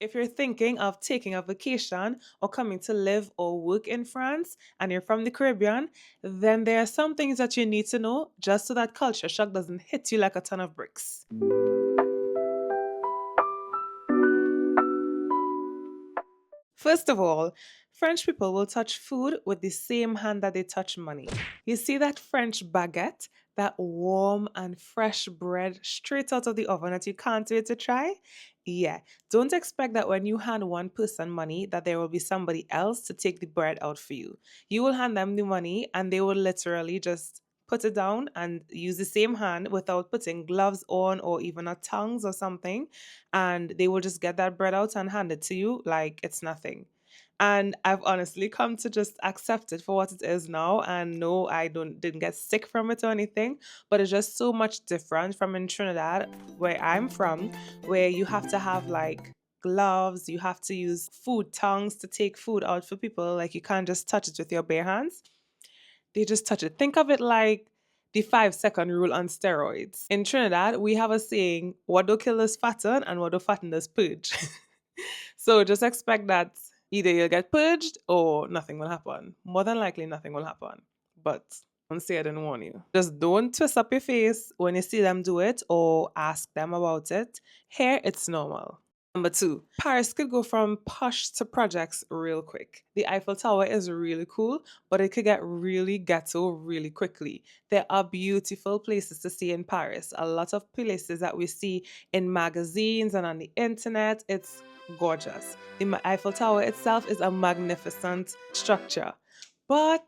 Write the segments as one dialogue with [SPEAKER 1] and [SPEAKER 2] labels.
[SPEAKER 1] If you're thinking of taking a vacation or coming to live or work in France and you're from the Caribbean, then there are some things that you need to know just so that culture shock doesn't hit you like a ton of bricks. First of all, French people will touch food with the same hand that they touch money. You see that French baguette, that warm and fresh bread straight out of the oven that you can't wait to try? Yeah, don't expect that when you hand one person money that there will be somebody else to take the bread out for you. You will hand them the money and they will literally just put it down and use the same hand without putting gloves on or even a tongs or something, and they will just get that bread out and hand it to you like it's nothing. And I've honestly come to just accept it for what it is now. And no, I didn't get sick from it or anything, but it's just so much different from in Trinidad, where I'm from, where you have to have like gloves, you have to use food tongs to take food out for people. Like you can't just touch it with your bare hands. They just touch it. Think of it like the 5 second rule on steroids. In Trinidad, we have a saying, what do kill us fatten and what do fatten us purge. So just expect that either you'll get purged or nothing will happen. More than likely, nothing will happen. But don't say I didn't warn you. Just don't twist up your face when you see them do it or ask them about it. Here, it's normal. Number two, Paris could go from posh to projects real quick. The Eiffel Tower is really cool, but it could get really ghetto really quickly. There are beautiful places to see in Paris. A lot of places that we see in magazines and on the internet. It's gorgeous. The Eiffel Tower itself is a magnificent structure. But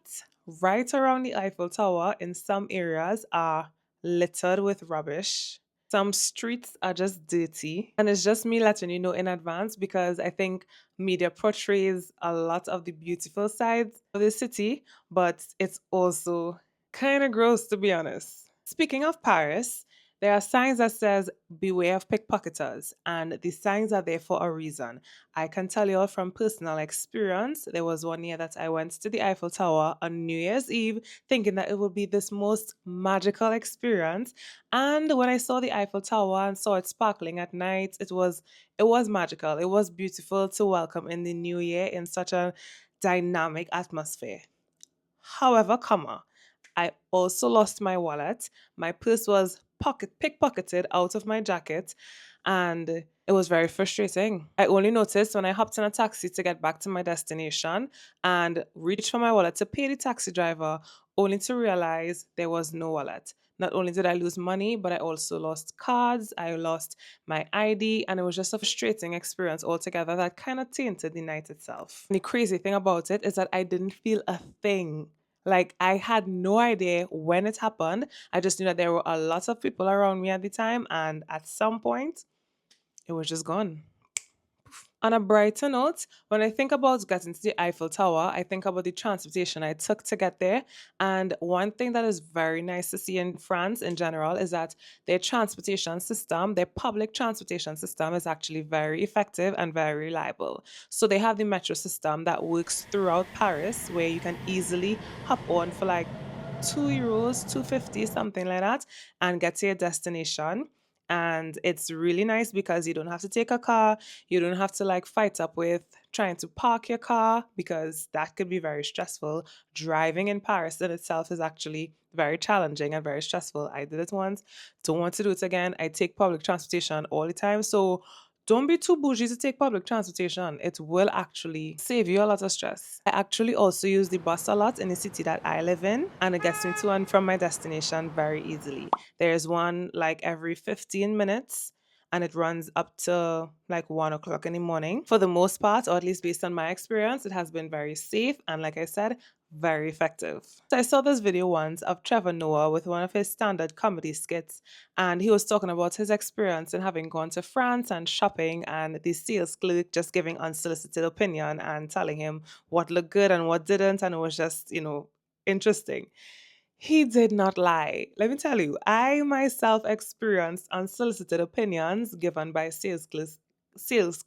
[SPEAKER 1] right around the Eiffel Tower, in some areas, are littered with rubbish. Some streets are just dirty. And it's just me letting you know in advance because I think media portrays a lot of the beautiful sides of the city, but it's also kind of gross to be honest. Speaking of Paris, there are signs that says beware of pickpocketers, and the signs are there for a reason. I can tell you all from personal experience. There was one year that I went to the Eiffel Tower on New Year's Eve thinking that it would be this most magical experience, and when I saw the Eiffel Tower and saw it sparkling at night, it was magical. It was beautiful to welcome in the new year in such a dynamic atmosphere. However, comma, I also lost my wallet. My purse was pickpocketed out of my jacket, and it was very frustrating. I only noticed when I hopped in a taxi to get back to my destination and reached for my wallet to pay the taxi driver, only to realize there was no wallet. Not only did I lose money, but I also lost cards, I lost my ID, and it was just a frustrating experience altogether that kind of tainted the night itself. The crazy thing about it is that I didn't feel a thing. Like, I had no idea when it happened. I just knew that there were a lot of people around me at the time, and at some point, it was just gone. On a brighter note, when I think about getting to the Eiffel Tower, I think about the transportation I took to get there. And one thing that is very nice to see in France in general is that their transportation system, their public transportation system, is actually very effective and very reliable. So they have the metro system that works throughout Paris where you can easily hop on for like €2, 250, something like that, and get to your destination. And it's really nice because you don't have to take a car, you don't have to like fight up with trying to park your car because that could be very stressful. Driving in Paris in itself is actually very challenging and very stressful. I did it once, don't want to do it again. I take public transportation all the time. So don't be too bougie to take public transportation. It will actually save you a lot of stress. I actually also use the bus a lot in the city that I live in, and it gets me to and from my destination very easily. There's one like every 15 minutes, and it runs up to like 1 o'clock in the morning. For the most part, or at least based on my experience, it has been very safe and, like I said, very effective. So I saw this video once of Trevor Noah with one of his standard comedy skits, and he was talking about his experience in having gone to France and shopping, and the sales clerk just giving unsolicited opinion and telling him what looked good and what didn't, and it was just, interesting. He did not lie. Let me tell you, I myself experienced unsolicited opinions given by sales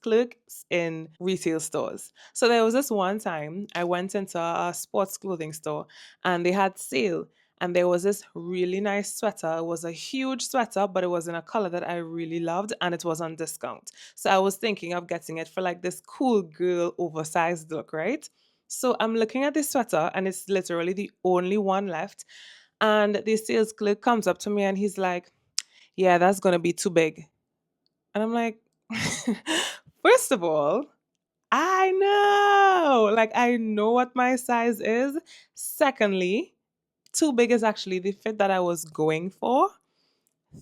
[SPEAKER 1] clerks in retail stores. So there was this one time I went into a sports clothing store and they had sale. and there was this really nice sweater. It was a huge sweater, but it was in a color that I really loved, and it was on discount. So I was thinking of getting it for like this cool girl oversized look, right? So I'm looking at this sweater, and it's literally the only one left. And the sales clerk comes up to me and he's like, "Yeah, that's gonna be too big." And I'm like, first of all, I know, like, I know what my size is. Secondly, too big is actually the fit that I was going for.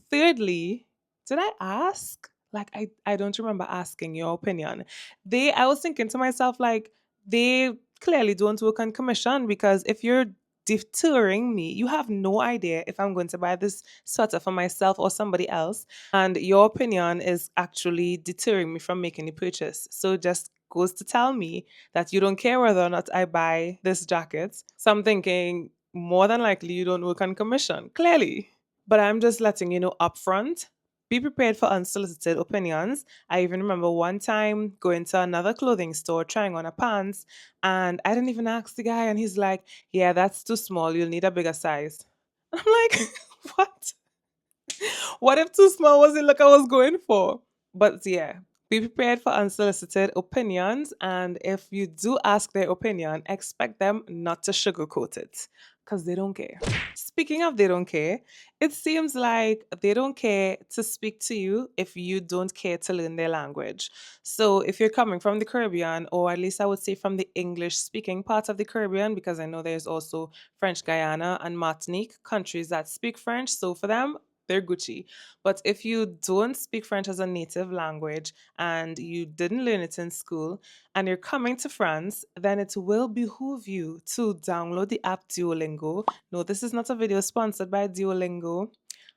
[SPEAKER 1] Thirdly, did I ask? Like, I don't remember asking your opinion. I was thinking to myself, like, they clearly don't work on commission, because if you're deterring me, you have no idea if I'm going to buy this sweater for myself or somebody else. And your opinion is actually deterring me from making the purchase. So it just goes to tell me that you don't care whether or not I buy this jacket. So I'm thinking, more than likely, you don't work on commission, clearly. But I'm just letting you know upfront. Be prepared for unsolicited opinions. I even remember one time going to another clothing store trying on a pants, and I didn't even ask the guy, and he's like, "Yeah, that's too small. You'll need a bigger size." I'm like, "What? What if too small was the look I was going for?" But yeah, be prepared for unsolicited opinions. And if you do ask their opinion, expect them not to sugarcoat it, because they don't care. Speaking of they don't care, it seems like they don't care to speak to you if you don't care to learn their language. So if you're coming from the Caribbean, or at least I would say from the English speaking part of the Caribbean, because I know there's also French Guyana and Martinique, countries that speak French. So for them, they're Gucci. But if you don't speak French as a native language and you didn't learn it in school and you're coming to France, then it will behoove you to download the app Duolingo. No, this is not a video sponsored by Duolingo.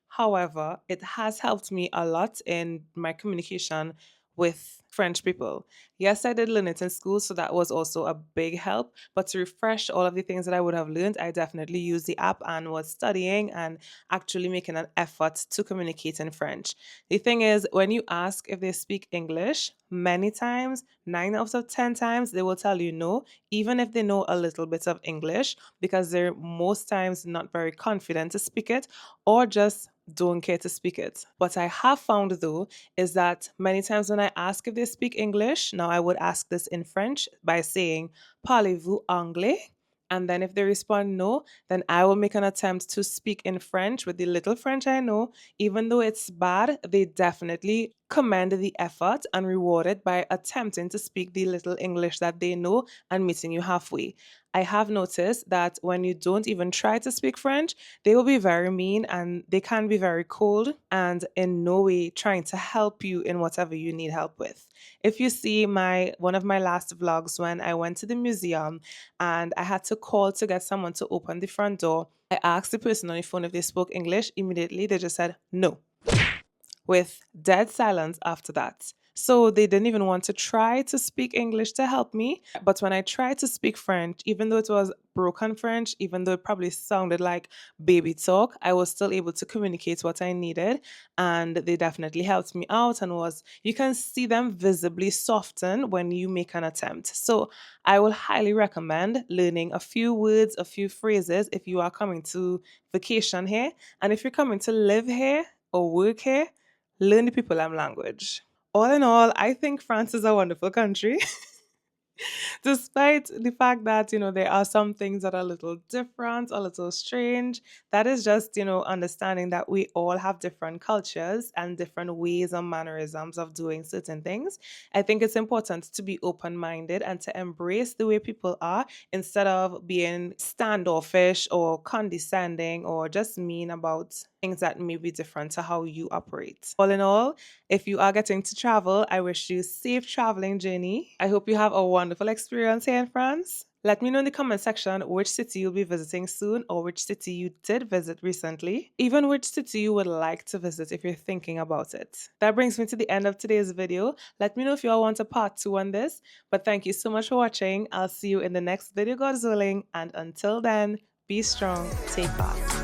[SPEAKER 1] However, it has helped me a lot in my communication with French people. Yes, I did learn it in school, so that was also a big help. But to refresh all of the things that I would have learned, I definitely used the app and was studying and actually making an effort to communicate in French. The thing is, when you ask if they speak English, many times, 9 out of 10 times, they will tell you no, even if they know a little bit of English, because they're most times not very confident to speak it, or just don't care to speak it. What I have found though is that many times when I ask if they speak English, now I would ask this in French by saying, "Parlez-vous anglais?" And then if they respond no, then I will make an attempt to speak in French with the little French I know. Even though it's bad, they definitely commend the effort and reward it by attempting to speak the little English that they know and meeting you halfway. I have noticed that when you don't even try to speak French, they will be very mean and they can be very cold and in no way trying to help you in whatever you need help with. If you see my one of my last vlogs when I went to the museum and I had to call to get someone to open the front door, I asked the person on the phone if they spoke English. Immediately they just said no, with dead silence after that. So they didn't even want to try to speak English to help me. But when I tried to speak French, even though it was broken French, even though it probably sounded like baby talk, I was still able to communicate what I needed. And they definitely helped me out, and you can see them visibly soften when you make an attempt. So I will highly recommend learning a few words, a few phrases if you are coming to vacation here. And if you're coming to live here or work here, learn the people language. All in all, I think France is a wonderful country. Despite the fact that, there are some things that are a little different, a little strange, that is just, understanding that we all have different cultures and different ways and mannerisms of doing certain things. I think it's important to be open minded and to embrace the way people are instead of being standoffish or condescending or just mean about things that may be different to how you operate. All in all, if you are getting to travel, I wish you safe traveling journey. I hope you have a wonderful experience here in France. Let me know in the comment section which city you'll be visiting soon or which city you did visit recently, even which city you would like to visit if you're thinking about it. That brings me to the end of today's video. Let me know if you all want a part 2 on this, but thank you so much for watching. I'll see you in the next video, God willing, and until then, be strong, take off.